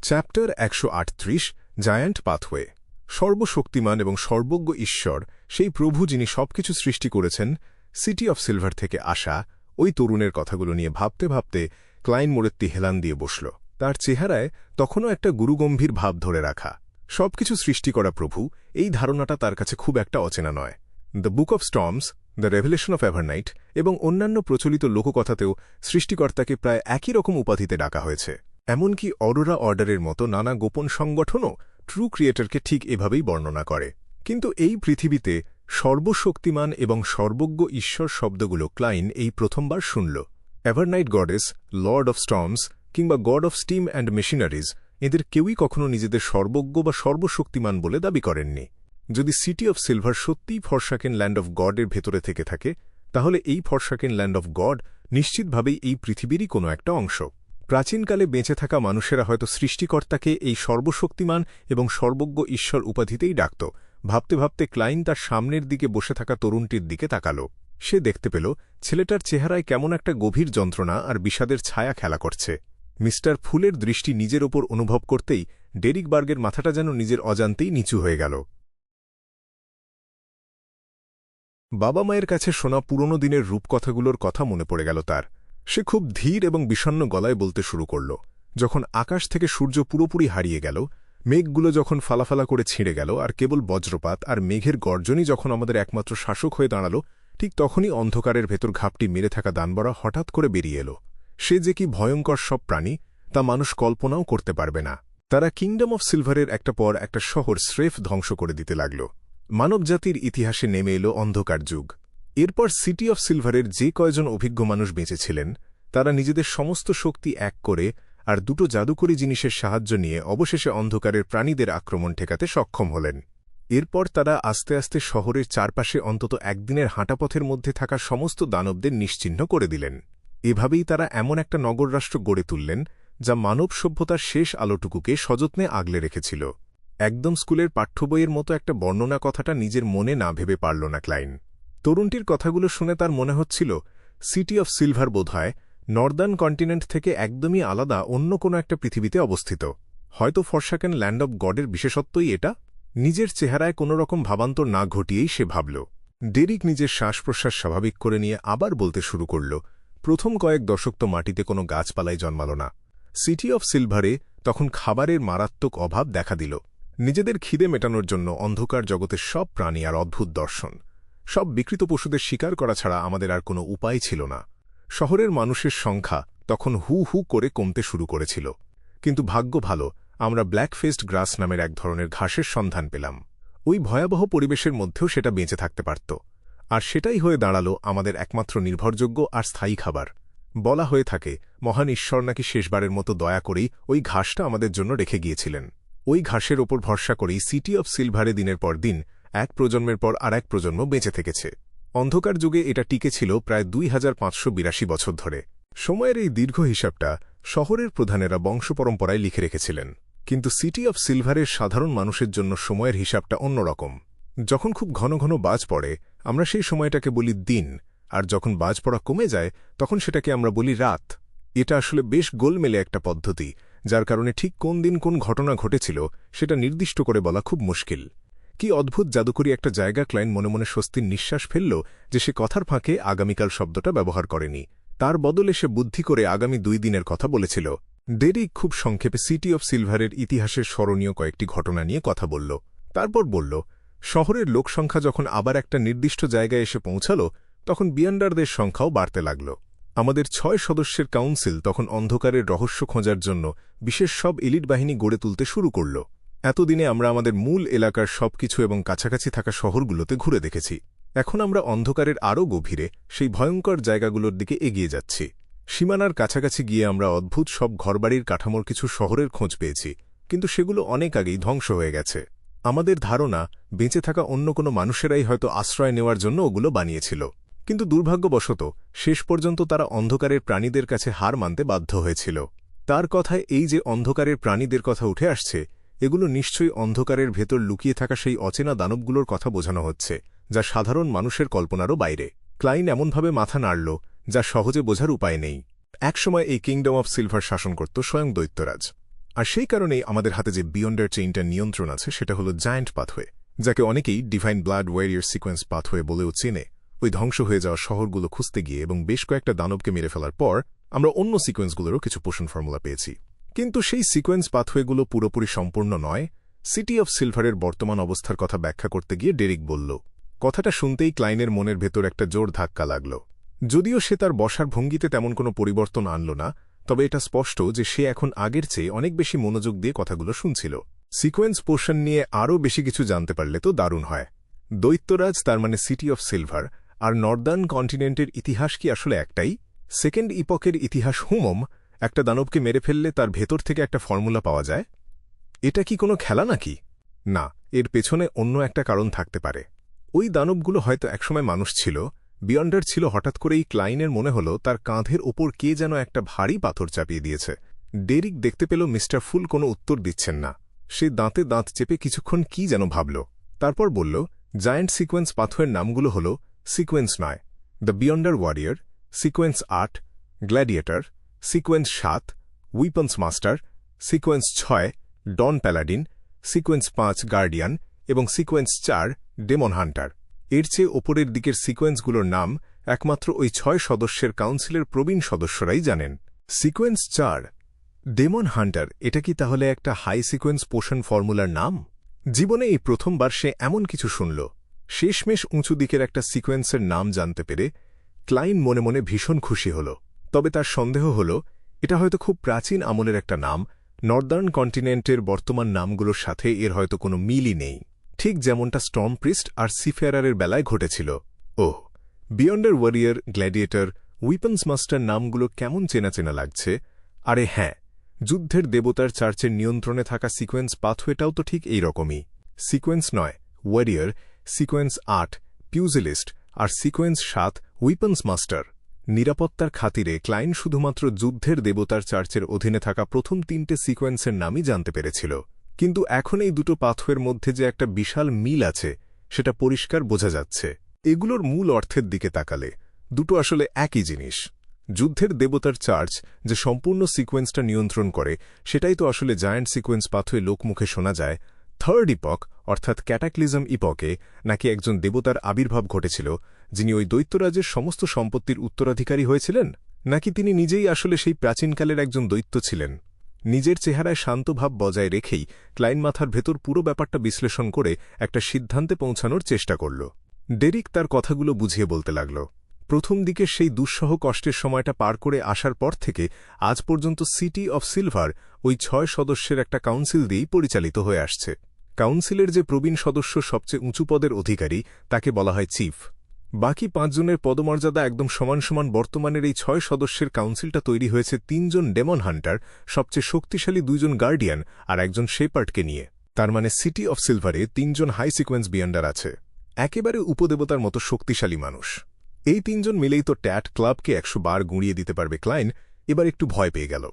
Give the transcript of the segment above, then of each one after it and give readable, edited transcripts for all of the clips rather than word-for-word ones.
Chapter ১৩৮ giant pathway. সর্বশক্তিমান এবং সর্বজ্ঞ ঈশ্বর, সেই প্রভু যিনি সবকিছু সৃষ্টি করেছেন, সিটি অফ সিলভার থেকে আসা ওই তরুণের কথাগুলো নিয়ে ভাবতে ভাবতে ক্লাইন মোরেত্তি হেলান দিয়ে বসল। তার চেহারায় তখনও একটা গুরুগম্ভীর ভাব ধরে রাখা। সবকিছু সৃষ্টি করা প্রভু, এই ধারণাটা তার কাছে খুব একটা অচেনা নয়। The book of storms, the revelation of Evernight এবং অন্যান্য প্রচলিত লোককথাতেও সৃষ্টিকর্তাকে প্রায় একই রকম উপাধিতে ডাকা হয়েছে। এমনকি অরোরা অর্ডারের মতো নানা গোপন সংগঠনও ট্রু ক্রিয়েটরকে ঠিক এভাবেই বর্ণনা করে। কিন্তু এই পৃথিবীতে সর্বশক্তিমান এবং সর্বজ্ঞ ঈশ্বর শব্দগুলো ক্লাইন এই প্রথমবার শুনল। এভারনাইট গডেস, লর্ড অফ স্টর্মস কিংবা god of steam and machineries, এদের কেউই কখনো নিজেদের সর্বজ্ঞ বা সর্বশক্তিমান বলে দাবি করেননি। যদি সিটি অফ সিলভার সত্যিই ফরসাকেন ল্যান্ড অফ গডের ভেতরে থেকে থাকে, তাহলে এই ফরসাকেন ল্যান্ড অফ গড নিশ্চিতভাবেই এই পৃথিবীরই কোনো একটা অংশ। প্রাচীনকালে বেঁচে থাকা মানুষেরা হয়তো সৃষ্টিকর্তাকে এই সর্বশক্তিমান এবং সর্বজ্ঞ ঈশ্বর উপাধিতেই ডাকত। ভাবতে ভাবতে ক্লাইন তার সামনের দিকে বসে থাকা তরুণটির দিকে তাকাল। সে দেখতে পেল ছেলেটার চেহারায় কেমন একটা গভীর যন্ত্রণা আর বিষাদের ছায়া খেলা করছে। মিস্টার ফুলের দৃষ্টি নিজের ওপর অনুভব করতেই ডেরিক বার্গের মাথাটা যেন নিজের অজান্তেই নিচু হয়ে গেল। বাবা মায়ের কাছে শোনা পুরনো দিনের রূপকথাগুলোর কথা মনে পড়ে গেল তার। সে খুব ধীর এবং বিষণ্ণ গলায় বলতে শুরু করল। যখন আকাশ থেকে সূর্য পুরোপুরি হারিয়ে গেল, মেঘগুলো যখন ফালাফালা করে ছিঁড়ে গেল আর কেবল বজ্রপাত আর মেঘের গর্জনই যখন আমাদের একমাত্র শাসক হয়ে দাঁড়াল, ঠিক তখনই অন্ধকারের ভেতর ঘাপটি মেরে থাকা দানবরা হঠাৎ করে বেরিয়ে এলো। সে যে কি ভয়ঙ্কর সব প্রাণী, তা মানুষ কল্পনাও করতে পারবে না। তারা কিংডম অফ সিলভারের একটা পর একটা শহর স্রেফ ধ্বংস করে দিতে লাগল। মানবজাতির ইতিহাসে নেমে এলো অন্ধকার যুগ। এরপর সিটি অফ সিলভারের যে কয়জন অভিজ্ঞ মানুষ বেঁচেছিলেন, তারা নিজেদের সমস্ত শক্তি এক করে আর দুটো জাদুকরী জিনিসের সাহায্য নিয়ে অবশেষে অন্ধকারের প্রাণীদের আক্রমণ ঠেকাতে সক্ষম হলেন। এরপর তারা আস্তে আস্তে শহরের চারপাশে অন্তত একদিনের হাঁটাপথের মধ্যে থাকা সমস্ত দানবদের নিশ্চিহ্ন করে দিলেন। এভাবেই তারা এমন একটা নগররাষ্ট্র গড়ে তুললেন যা মানব সভ্যতার শেষ আলোটুকুকে সযত্নে আগলে রেখেছিল। একদম স্কুলের পাঠ্যবইয়ের মতো একটা বর্ণনা কথাটা নিজের মনে না ভেবে পারল না ক্লাইন। তরুণটির কথাগুলো শুনে তার মনে হচ্ছিল সিটি অফ সিলভার বোধহয় নর্দার্ন কন্টিনেন্ট থেকে একদমই আলাদা অন্য কোনো একটা পৃথিবীতে অবস্থিত। হয়তো ফরসাকেন ল্যান্ড অব গডের বিশেষত্বই এটা। নিজের চেহারায় কোনো রকম ভাবান্তর না ঘটিয়েই সে ভাবল। ডেরিক নিজের শ্বাস-প্রশ্বাস স্বাভাবিক করে নিয়ে আবার বলতে শুরু করল, প্রথম কয়েক দশক তো মাটিতে কোনো গাছপালাই জন্মাল না। সিটি অফ সিলভারে তখন খাবারের মারাত্মক অভাব দেখা দিল। নিজেদের খিদে মেটানোর জন্য অন্ধকার জগতের সব প্রাণী আর অদ্ভুত দর্শন, সব বিকৃত পশুদের শিকার করা ছাড়া আমাদের আর কোনো উপায় ছিল না। শহরের মানুষের সংখ্যা তখন হু হু করে কমতে শুরু করেছিল। কিন্তু ভাগ্য ভালো, আমরা ব্ল্যাক ফেসড গ্রাস নামের এক ধরনের ঘাসের সন্ধান পেলাম। ওই ভয়াবহ পরিবেশের মধ্যেও সেটা বেঁচে থাকতে পারত, আর সেটাই হয়ে দাঁড়াল আমাদের একমাত্র নির্ভরযোগ্য আর স্থায়ী খাবার। বলা হয়ে থাকে মহান ঈশ্বর নাকি শেষবারের মতো দয়া করেই ওই ঘাসটা আমাদের জন্য রেখে গিয়েছিলেন। ওই ঘাসের ওপর ভরসা করেই সিটি অফ সিলভারে দিনের পর দিন, এক প্রজন্মের পর আর এক প্রজন্ম বেঁচে থেকেছে। অন্ধকার যুগে এটা টিকে ছিল প্রায় 2582 বছর ধরে। সময়ের এই দীর্ঘ হিসাবটা শহরের প্রধানেরা বংশপরম্পরায় লিখে রেখেছিলেন। কিন্তু সিটি অফ সিলভারের সাধারণ মানুষের জন্য সময়ের হিসাবটা অন্যরকম। যখন খুব ঘন ঘন বাজ পড়ে, আমরা সেই সময়টাকে বলি দিন, আর যখন বাজ পড়া কমে যায় তখন সেটাকে আমরা বলি রাত। এটা আসলে বেশ গোলমেলে একটা পদ্ধতি, যার কারণে ঠিক কোন দিন কোন ঘটনা ঘটেছিল সেটা নির্দিষ্ট করে বলা খুব মুশকিল। কি অদ্ভুত জাদুকরী একটা জায়গা! ক্লাইন মনে মনে স্বস্তির নিঃশ্বাস ফেলল যে সে কথার ফাঁকে আগামীকাল শব্দটা ব্যবহার করেনি। তার বদলে সে বুদ্ধি করে আগামী 2 দিনের কথা বলেছিল। ডেরিক খুব সংক্ষেপে সিটি অফ সিলভারের ইতিহাসের স্মরণীয় কয়েকটি ঘটনা নিয়ে কথা বলল। তারপর বলল, শহরের লোকসংখ্যা যখন আবার একটা নির্দিষ্ট জায়গায় এসে পৌঁছাল, তখন বিয়ান্ডারদের সংখ্যাও বাড়তে লাগল। আমাদের 6 সদস্যের কাউন্সিল তখন অন্ধকারের রহস্য খোঁজার জন্য বিশেষ সব এলিট বাহিনী গড়ে তুলতে শুরু করল। এতদিনে আমরা আমাদের মূল এলাকার সবকিছু এবং কাছাকাছি থাকা শহরগুলোতে ঘুরে দেখেছি। এখন আমরা অন্ধকারের আরও গভীরে সেই ভয়ঙ্কর জায়গাগুলোর দিকে এগিয়ে যাচ্ছি। সীমানার কাছাকাছি গিয়ে আমরা অদ্ভুত সব ঘরবাড়ির কাঠামোর কিছু শহরের খোঁজ পেয়েছি, কিন্তু সেগুলো অনেক আগেই ধ্বংস হয়ে গেছে। আমাদের ধারণা বেঁচে থাকা অন্য কোনো মানুষেরাই হয়তো আশ্রয় নেওয়ার জন্য ওগুলো বানিয়েছিল। কিন্তু দুর্ভাগ্যবশত শেষ পর্যন্ত তারা অন্ধকারের প্রাণীদের কাছে হার মানতে বাধ্য হয়েছিল। তার কথায় এই যে অন্ধকারের প্রাণীদের কথা উঠে আসছে, এগুলো নিশ্চয়ই অন্ধকারের ভেতর লুকিয়ে থাকা সেই অচেনা দানবগুলোর কথা বোঝানো হচ্ছে, যা সাধারণ মানুষের কল্পনারও বাইরে। ক্লাইন এমনভাবে মাথা নাড়ল যা সহজে বোঝার উপায় নেই। একসময় এই কিংডম অফ সিলভার শাসন করত স্বয়ং দৈত্যরাজ। আর সেই কারণেই আমাদের হাতে যে বিয়ন্ডার চেইনটার নিয়ন্ত্রণ আছে সেটা হলো জায়ান্ট পাথওয়ে, যাকে অনেকেই divine blood warrior sequence pathway বলেও চেনে। ওই ধ্বংস হয়ে যাওয়া শহরগুলো খুঁজতে গিয়ে এবং বেশ কয়েকটা দানবকে মেরে ফেলার পর আমরা অন্য সিকোয়েন্সগুলোরও কিছু পোষণ ফর্মুলা পেয়েছি। কিন্তু সেই সিকোয়েন্স পাথওয়েগুলো পুরোপুরি সম্পূর্ণ নয়। সিটি অফ সিলভারের বর্তমান অবস্থার কথা ব্যাখ্যা করতে গিয়ে ডেরিক বলল। কথাটা শুনতেই ক্লাইনের মনের ভেতর একটা জোর ধাক্কা লাগল। যদিও সে তার বসার ভঙ্গিতে তেমন কোনো পরিবর্তন আনল না, তবে এটা স্পষ্ট যে সে এখন আগের চেয়ে অনেক বেশি মনোযোগ দিয়ে কথাগুলো শুনছিল। সিকোয়েন্স পোষণ নিয়ে আরও বেশি কিছু জানতে পারলে তো দারুণ হয়। দৈত্যরাজ, তার মানে সিটি অফ সিলভার, আর নর্দার্ন কন্টিনেন্টের ইতিহাস কি আসলে একটাই? সেকেন্ড ইপকের ইতিহাস হুমম একটা দানবকে মেরে ফেললে তার ভেতর থেকে একটা ফর্মুলা পাওয়া যায়? এটা কি কোনো খেলা নাকি? না, এর পেছনে অন্য একটা কারণ থাকতে পারে। ওই দানবগুলো হয়তো একসময় মানুষ ছিল, বিয়ন্ডার ছিল। হঠাৎ করেই ক্লাইনের মনে হল তার কাঁধের ওপর কে যেন একটা ভারী পাথর চাপিয়ে দিয়েছে। ডেরিক দেখতে পেল মিস্টার ফুল কোনো উত্তর দিচ্ছেন না। সে দাঁতে দাঁত চেপে কিছুক্ষণ কি যেন ভাবল, তারপর বলল, জায়ান্ট সিকোয়েন্স পাথওয়ের নামগুলো হল sequence 9, the beyonder warrior, sequence 8, gladiator, sequence 7, weapons master, sequence 6, dawn paladin, sequence 5, guardian এবং সিকোয়েন্স 4, ডেমন হান্টার। এর চেয়ে ওপরের দিকের সিকোয়েন্সগুলোর নাম একমাত্র ওই 6 সদস্যের কাউন্সিলের প্রবীণ সদস্যরাই জানেন। সিকোয়েন্স 4, ডেমন হান্টার, এটা কি তাহলে একটা হাই সিকোয়েন্স পোষণ ফর্মুলার নাম? জীবনে এই প্রথমবার সে এমন কিছু শুনল। শেষমেশ উঁচু দিকের একটা সিকোয়েন্সের নাম জানতে পেরে ক্লাইন মনে মনে ভীষণ খুশি হল। তবে তার সন্দেহ হল এটা হয়তো খুব প্রাচীন আমলের একটা নাম। নর্দার্ন কন্টিনেন্টের বর্তমান নামগুলোর সাথে এর হয়তো কোনো মিলই নেই, ঠিক যেমনটা স্টর্ম প্রিস্ট আর সিফেয়ারের বেলায় ঘটেছিল। ওহ, বিয়ন্ডার ওয়ারিয়ার, গ্ল্যাডিয়েটর, উইপন্স মাস্টার নামগুলো কেমন চেনা চেনা লাগছে। আরে হ্যাঁ, যুদ্ধের দেবতার চার্চের নিয়ন্ত্রণে থাকা সিকোয়েন্স পাথওয়েটাও তো ঠিক এই রকমই। সিকোয়েন্স 9, ওয়ারিয়ার, সিকোয়েন্স 8, পিউজিলিস্ট, আর সিকোয়েন্স 7, উইপন্স মাস্টার। নিরাপত্তার খাতিরে ক্লাইন শুধুমাত্র যুদ্ধের দেবতার চার্চের অধীনে থাকা প্রথম 3টে সিকোয়েন্সের নামই জানতে পেরেছিল। কিন্তু এখন এই দুটো পাথওয়ের মধ্যে যে একটা বিশাল মিল আছে সেটা পরিষ্কার বোঝা যাচ্ছে। এগুলোর মূল অর্থের দিকে তাকালে দুটো আসলে একই জিনিস। যুদ্ধের দেবতার চার্চ যে সম্পূর্ণ সিকোয়েন্সটা নিয়ন্ত্রণ করে, সেটাই তো আসলে জায়ান্ট সিকোয়েন্স পাথওয়ে লোকমুখে শোনা যায়। থার্ড ইপক অর্থাৎ ক্যাটাক্লিজম ইপকে নাকি একজন দেবতার আবির্ভাব ঘটেছিল, যিনি ওই দৈত্যরাজের সমস্ত সম্পত্তির উত্তরাধিকারী হয়েছিলেন, নাকি তিনি নিজেই আসলে সেই প্রাচীনকালের একজন দৈত্য ছিলেন? নিজের চেহারায় শান্তভাব বজায় রেখেই ক্লাইন মাথার ভেতর পুরো ব্যাপারটা বিশ্লেষণ করে একটা সিদ্ধান্তে পৌঁছানোর চেষ্টা করল। ডেরিক তার কথাগুলো বুঝিয়ে বলতে লাগল। প্রথম দিকে সেই দুঃসহ কষ্টের সময়টা পার করে আসার পর থেকে আজ পর্যন্ত সিটি অফ সিলভার ওই 6 সদস্যের একটা কাউন্সিল দিয়েই পরিচালিত হয়ে আসছে। কাউন্সিলের যে প্রবীণ সদস্য সবচেয়ে উঁচু পদের অধিকারী, তাকে বলা হয় চিফ। বাকি 5 জনের পদমর্যাদা একদম সমান সমান। বর্তমানের এই 6 সদস্যের কাউন্সিলটা তৈরি হয়েছে 3 জন ডেমন হান্টার, সবচেয়ে শক্তিশালী 2 জন গার্ডিয়ান আর একজন শেপার্ডকে নিয়ে। তার মানে সিটি অফ সিলভারে 3 জন হাই সিকোয়েন্স বিয়ন্ডার আছে, একেবারে উপদেবতার মতো শক্তিশালী মানুষ। এই 3 জন মিলেই তো ট্যাট ক্লাবকে 100 বার গুঁড়িয়ে দিতে পারবে। ক্লাইন এবার একটু ভয় পেয়ে গেল।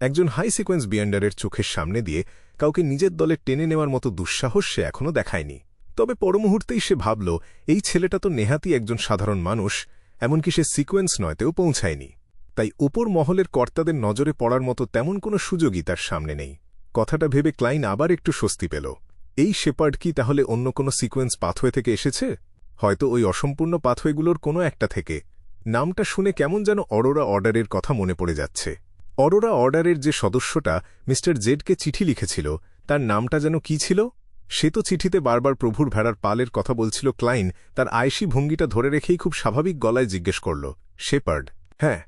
একজন হাই সিকোয়েন্স বিয়ন্ডারের চোখের সামনে দিয়ে কাউকে নিজের দলে টেনে নেওয়ার মতো দুঃসাহস সে এখনও দেখায়নি। তবে পরমুহূর্তেই সে ভাবল, এই ছেলেটা তো নেহাতই একজন সাধারণ মানুষ, এমনকি সে সিকোয়েন্স 9তেও পৌঁছায়নি। তাই ওপর মহলের কর্তাদের নজরে পড়ার মতো তেমন কোনো সুযোগই তার সামনে নেই। কথাটা ভেবে ক্লাইন আবার একটু স্বস্তি পেল। এই শেপার্ড কি তাহলে অন্য কোনো সিকোয়েন্স পাথওয়ে থেকে এসেছে? হয়তো ওই অসম্পূর্ণ পাথওয়েগুলোর কোনো একটা থেকে। নামটা শুনে কেমন যেন অরোরা অর্ডারের কথা মনে পড়ে যাচ্ছে। অরোরা অর্ডারের যে সদস্যটা মিস্টার জেডকে চিঠি লিখেছিল, তার নামটা যেন কি ছিল? সে তো চিঠিতে বারবার প্রভুর ভেড়ার পালের কথা বলছিল। ক্লাইন তার আয়েসি ভঙ্গিটা ধরে রেখেই খুব স্বাভাবিক গলায় জিজ্ঞেস করল, শেপার্ড? হ্যাঁ,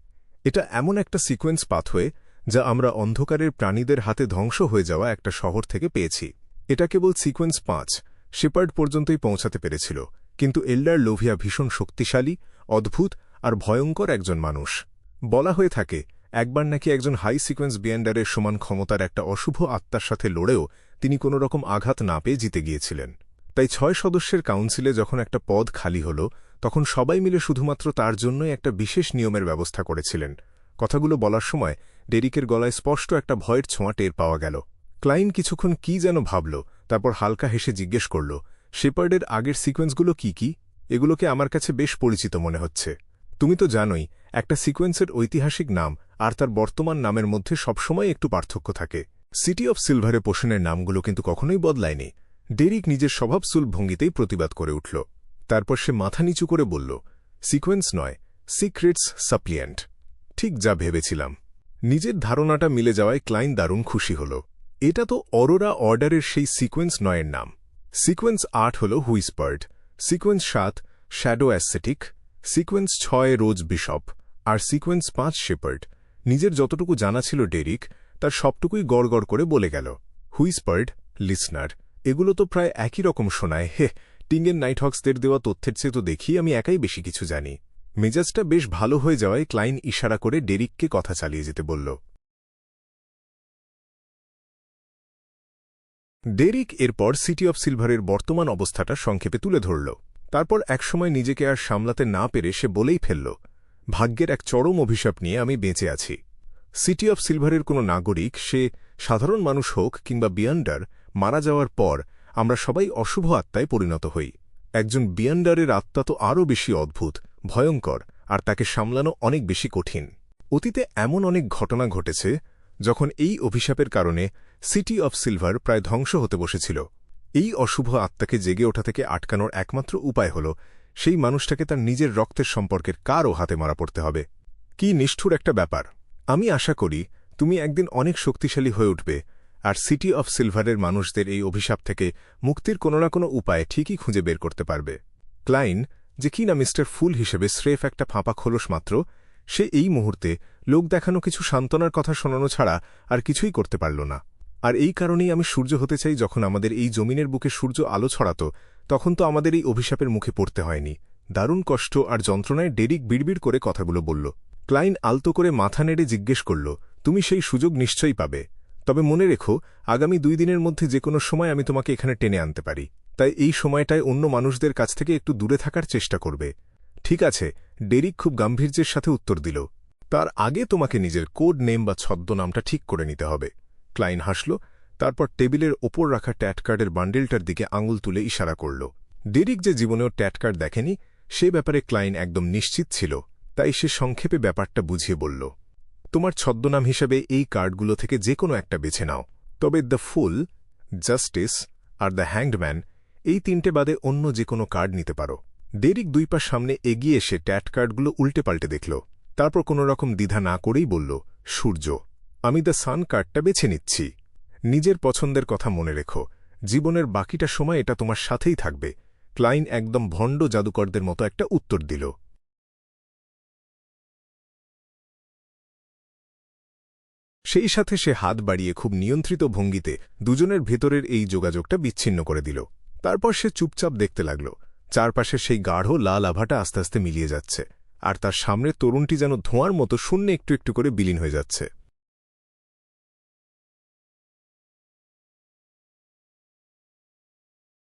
এটা এমন একটা সিকোয়েন্স পাথওয়ে যা আমরা অন্ধকারের প্রাণীদের হাতে ধ্বংস হয়ে যাওয়া একটা শহর থেকে পেয়েছি। এটা কেবল সিকোয়েন্স 5 শেপার্ড পর্যন্তই পৌঁছাতে পেরেছিল, কিন্তু এল্ডার লোভিয়া ভীষণ শক্তিশালী, অদ্ভুত আর ভয়ঙ্কর একজন মানুষ। বলা হয়ে থাকে একবার নাকি একজন হাই সিকোয়েন্স বিয়ন্ডারের সমান ক্ষমতার একটা অশুভ আত্মার সাথে লড়েও তিনি কোনো রকম আঘাত না পেয়ে জিতে গিয়েছিলেন। তাই 6 সদস্যের কাউন্সিলে যখন একটা পদ খালি হল, তখন সবাই মিলে শুধুমাত্র তার জন্যই একটা বিশেষ নিয়মের ব্যবস্থা করেছিলেন। কথাগুলো বলার সময় ডেরিকের গলায় স্পষ্ট একটা ভয়ের ছোঁয়া টের পাওয়া গেল। ক্লাইন কিছুক্ষণ কি যেন ভাবল, তারপর হালকা হেসে জিজ্ঞেস করল, শেপার্ডের আগের সিকোয়েন্সগুলো কি কি? এগুলোকে আমার কাছে বেশ পরিচিত মনে হচ্ছে। তুমি তো জানোই, একটা সিকোয়েন্সের ঐতিহাসিক নাম আর তার বর্তমান নামের মধ্যে সবসময় একটু পার্থক্য থাকে। সিটি অফ সিলভারে পোষণের নামগুলো কিন্তু কখনোই বদলায়নি। ডেরিক নিজের স্বভাবসুলভ ভঙ্গিতেই প্রতিবাদ করে উঠল। তারপর সে মাথা নিচু করে বলল, সিকোয়েন্স নয়, সিক্রেটস সাপ্লিয়েন্ট। ঠিক যা ভেবেছিলাম। নিজের ধারণাটা মিলে যাওয়ায় ক্লাইন দারুণ খুশি হল। এটা তো অরোরা অর্ডারের সেই সিকোয়েন্স নয়ের নাম। সিকোয়েন্স ৮ হল হুইসপার্ড, সিকোয়েন্স ৭ শ্যাডো অ্যাসেটিক, সিকোয়েন্স ৬ রোজ বিশপ, আর সিকোয়েন্স ৫ শেপার্ড। নিজের যতটুকু জানা ছিল ডেরিক তার সবটুকুই গড়গড় করে বলে গেল। হুইসপার্ড, লিসনার, এগুলো তো প্রায় একই রকম শোনায়। হে, টিঙ্গেন নাইটহক্সদের দেওয়া তথ্যের চেয়ে তো দেখি আমি একাই বেশি কিছু জানি। মেজাজটা বেশ ভালো হয়ে যাওয়ায় ক্লাইন ইশারা করে ডেরিককে কথা চালিয়ে যেতে বলল। ডেরিক এরপর সিটি অফ সিলভারের বর্তমান অবস্থাটা সংক্ষেপে তুলে ধরল। তারপর একসময় নিজেকে আর সামলাতে না পেরে সে বলেই ফেলল, ভাগ্যের এক চরম অভিশাপ নিয়ে আমি বেঁচে আছি। সিটি অফ সিলভারের কোনো নাগরিক, সে সাধারণ মানুষ হোক কিংবা বিয়ান্ডার, মারা যাওয়ার পর আমরা সবাই অশুভ আত্মায় পরিণত হই। একজন বিয়ান্ডারের আত্মা তো আরও বেশি অদ্ভুত, ভয়ঙ্কর, আর তাকে সামলানো অনেক বেশি কঠিন। অতীতে এমন অনেক ঘটনা ঘটেছে যখন এই অভিশাপের কারণে সিটি অফ সিলভার প্রায় ধ্বংস হতে বসেছিল। এই অশুভ আত্মাকে জেগে ওঠা থেকে আটকানোর একমাত্র উপায় হল সেই মানুষটাকে তার নিজের রক্তের সম্পর্কের কারও হাতে মারা পড়তে হবে। কি নিষ্ঠুর একটা ব্যাপার! আমি আশা করি তুমি একদিন অনেক শক্তিশালী হয়ে উঠবে আর সিটি অফ সিলভারের মানুষদের এই অভিশাপ থেকে মুক্তির কোনো না কোনো উপায় ঠিকই খুঁজে বের করতে পারবে। ক্লাইন, যে কিনা মিস্টার ফুল হিসেবে স্রেফ একটা ফাঁপা খোলস মাত্র, সে এই মুহূর্তে লোক দেখানো কিছু সান্ত্বনার কথা শোনানো ছাড়া আর কিছুই করতে পারল না। আর এই কারণেই আমি সূর্য হতে চাই। যখন আমাদের এই জমিনের বুকে সূর্য আলো ছড়াত, তখন তো আমাদের এই অভিশাপের মুখে পড়তে হয়নি। দারুণ কষ্ট আর যন্ত্রণায় ডেরিক বিড়বিড় করে কথাগুলো বলল। ক্লাইন আলতো করে মাথা নেড়ে জিজ্ঞেস করল, তুমি সেই সুযোগ নিশ্চয়ই পাবে। তবে মনে রেখো, আগামী 2 দিনের মধ্যে যে কোনো সময় আমি তোমাকে এখানে টেনে আনতে পারি। তাই এই সময়টায় অন্য মানুষদের কাছ থেকে একটু দূরে থাকার চেষ্টা করবে। ঠিক আছে, ডেরিক খুব গাম্ভীর্যের সাথে উত্তর দিল। তার আগে তোমাকে নিজের কোড নেম বা ছদ্মনামটা ঠিক করে নিতে হবে। ক্লাইন হাসল, তারপর টেবিলের ওপর রাখা ট্যাটকার্ডের বান্ডেলটার দিকে আঙুল তুলে ইশারা করল। ডেরিক যে জীবনেও ট্যাটকার্ড দেখেনি, সে ব্যাপারে ক্লাইন একদম নিশ্চিত ছিল। তাই সে সংক্ষেপে ব্যাপারটা বুঝিয়ে বলল, তোমার ছদ্মনাম হিসেবে এই কার্ডগুলো থেকে যে কোনো একটা বেছে নাও। তবে the full, justice are the hangman, এই 3টে বাদে অন্য যে কোনো কার্ড নিতে পারো। ডেরিক 2 পা সামনে এগিয়ে এসে ট্যাটকার্ডগুলো উল্টে পাল্টে দেখল। তারপর কোনো রকম দ্বিধা না করেই বলল, সূর্য, আমি দ্য সান কার্ডটা বেছে নিচ্ছি। নিজের পছন্দের কথা মনে রেখো, জীবনের বাকিটা সময় এটা তোমার সাথেই থাকবে। ক্লাইন একদম ভণ্ড জাদুকরদের মতো একটা উত্তর দিল। সেই সাথে সে হাত বাড়িয়ে খুব নিয়ন্ত্রিত ভঙ্গিতে দুজনের ভেতরের এই যোগাযোগটা বিচ্ছিন্ন করে দিল। তারপর সে চুপচাপ দেখতে লাগল। চারপাশে সেই গাঢ় লাল আভাটা আস্তে আস্তে মিলিয়ে যাচ্ছে, আর তার সামনের তরুণটি যেন ধোঁয়ার মতো শূন্যে একটু একটু করে বিলীন হয়ে যাচ্ছে।